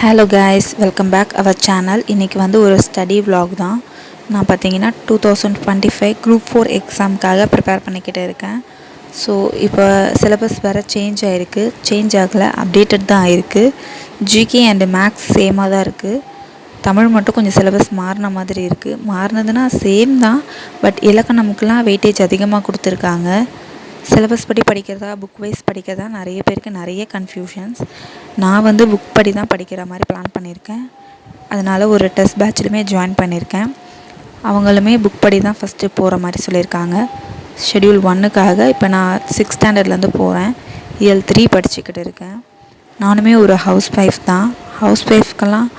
Hello guys, welcome back our channel. இன்னைக்கு வந்து ஒரு ஸ்டடி vlog தான். நான் பார்த்தீங்கன்னா 2025 group 4 எக்ஸாம்க்காக ப்ரிப்பேர் பண்ணிக்கிட்டு இருக்கேன். ஸோ இப்போ சிலபஸ் வேறு சேஞ்ச் ஆகிருக்கு, சேஞ்ச் ஆகலை, அப்டேட்டட் தான் ஆகிருக்கு. ஜிகே அண்டு மேக்ஸ் சேமாக தான் இருக்குது. தமிழ் மட்டும் கொஞ்சம் சிலபஸ் மாறின மாதிரி இருக்குது. மாறினதுன்னா சேம் தான், பட் இலக்கணமுக்கெலாம் வெயிட்டேஜ் அதிகமாக கொடுத்துருக்காங்க. சிலபஸ் படி படிக்கிறதா புக் வைஸ் படிக்கிறதா நிறைய பேருக்கு நிறைய கன்ஃபியூஷன்ஸ். நான் வந்து புக் படி தான் படிக்கிற மாதிரி பிளான் பண்ணியிருக்கேன். அதனால் ஒரு டெஸ்ட் பேட்ச்லையுமே ஜாயின் பண்ணியிருக்கேன். அவங்களுமே புக் படி தான் ஃபஸ்ட்டு போகிற மாதிரி சொல்லியிருக்காங்க. ஷெட்யூல் 1க்காக இப்போ நான் 6th ஸ்டாண்டர்ட்லேருந்து போகிறேன். இயல் 3 படிச்சுக்கிட்டு இருக்கேன். நானுமே ஒரு ஹவுஸ் ஒய்ஃப் தான். ஹவுஸ் ஒய்ஃப்க்கெல்லாம்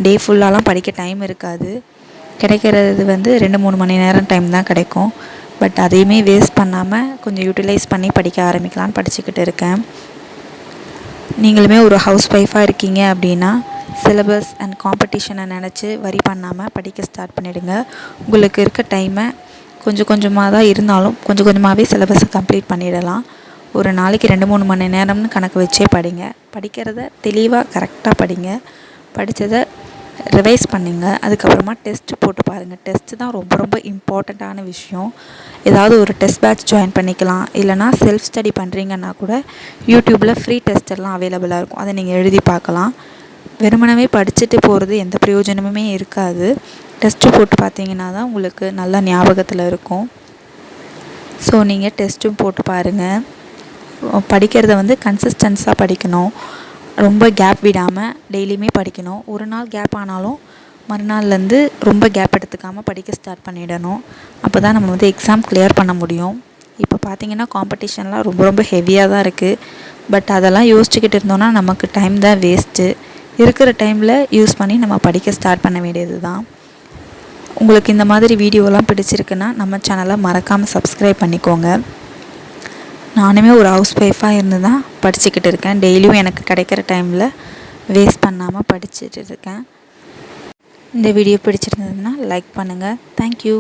டே ஃபுல்லாலாம் படிக்க டைம் இருக்காது. கிடைக்கிறது வந்து 2-3 மணி நேரம் டைம் தான் கிடைக்கும். பட் அதையுமே வேஸ்ட் பண்ணாமல் கொஞ்சம் யூட்டிலைஸ் பண்ணி படிக்க ஆரம்பிக்கலான்னு படிச்சுக்கிட்டு இருக்கேன். நீங்களுமே ஒரு ஹவுஸ் ஒய்ஃபாக இருக்கீங்க அப்படின்னா சிலபஸ் அண்ட் காம்படிஷனை நினச்சி வரி பண்ணாமல் படிக்க ஸ்டார்ட் பண்ணிவிடுங்க. உங்களுக்கு இருக்க டைமை கொஞ்சம் கொஞ்சமாக தான் இருந்தாலும் கொஞ்சம் கொஞ்சமாகவே சிலபஸை கம்ப்ளீட் பண்ணிடலாம். ஒரு நாளைக்கு 2-3 மணி நேரம்னு கணக்கு வச்சே படிங்க. படிக்கிறத தெளிவாக கரெக்டாக படிங்க. படித்ததை ரிவைஸ் பண்ணுங்க. அதுக்கப்புறமா டெஸ்ட்டு போட்டு பாருங்கள். டெஸ்ட்டு தான் ரொம்ப ரொம்ப இம்பார்ட்டண்ட்டான விஷயம். ஏதாவது ஒரு டெஸ்ட் பேட்ச் ஜாயின் பண்ணிக்கலாம். இல்லைனா செல்ஃப் ஸ்டடி பண்ணுறீங்கன்னா கூட யூடியூப்பில் ஃப்ரீ டெஸ்ட் எல்லாம் அவைலபிளாக இருக்கும். அதை நீங்கள் எழுதி பார்க்கலாம். வெறுமனவே படிச்சுட்டு போகிறது எந்த பிரயோஜனமுமே இருக்காது. டெஸ்ட்டு போட்டு பார்த்தீங்கன்னா தான் உங்களுக்கு நல்லா ஞாபகத்தில் இருக்கும். ஸோ நீங்கள் டெஸ்ட்டும் போட்டு பாருங்கள். படிக்கிறத வந்து கன்சிஸ்டன்ஸாக படிக்கணும். ரொம்ப கேப் விடாமல் டெய்லியுமே படிக்கணும். ஒரு நாள் கேப் ஆனாலும் மறுநாள்லேருந்து ரொம்ப கேப் எடுத்துக்காமல் படிக்க ஸ்டார்ட் பண்ணிடணும். அப்போ தான் நம்ம வந்து எக்ஸாம் கிளியர் பண்ண முடியும். இப்போ பார்த்திங்கன்னா காம்படிஷன்லாம் ரொம்ப ரொம்ப ஹெவியாக தான் இருக்குது. பட் அதெல்லாம் யோசிச்சுக்கிட்டு இருந்தோன்னா நமக்கு டைம் தான் வேஸ்ட்டு. இருக்கிற டைமில் யூஸ் பண்ணி நம்ம படிக்க ஸ்டார்ட் பண்ண வேண்டியது தான். உங்களுக்கு இந்த மாதிரி வீடியோலாம் பிடிச்சிருக்குன்னா நம்ம சேனலை மறக்காமல் சப்ஸ்கிரைப் பண்ணிக்கோங்க. நானுமே ஒரு ஹவுஸ் ஒய்ஃபாக இருந்து தான் படிச்சுக்கிட்டு இருக்கேன். டெய்லியும் எனக்கு கிடைக்கிற டைமில் வேஸ்ட் பண்ணாமல் படிச்சுட்டு இருக்கேன். இந்த வீடியோ பிடிச்சிருந்ததுன்னா லைக் பண்ணுங்கள். தேங்க்யூ.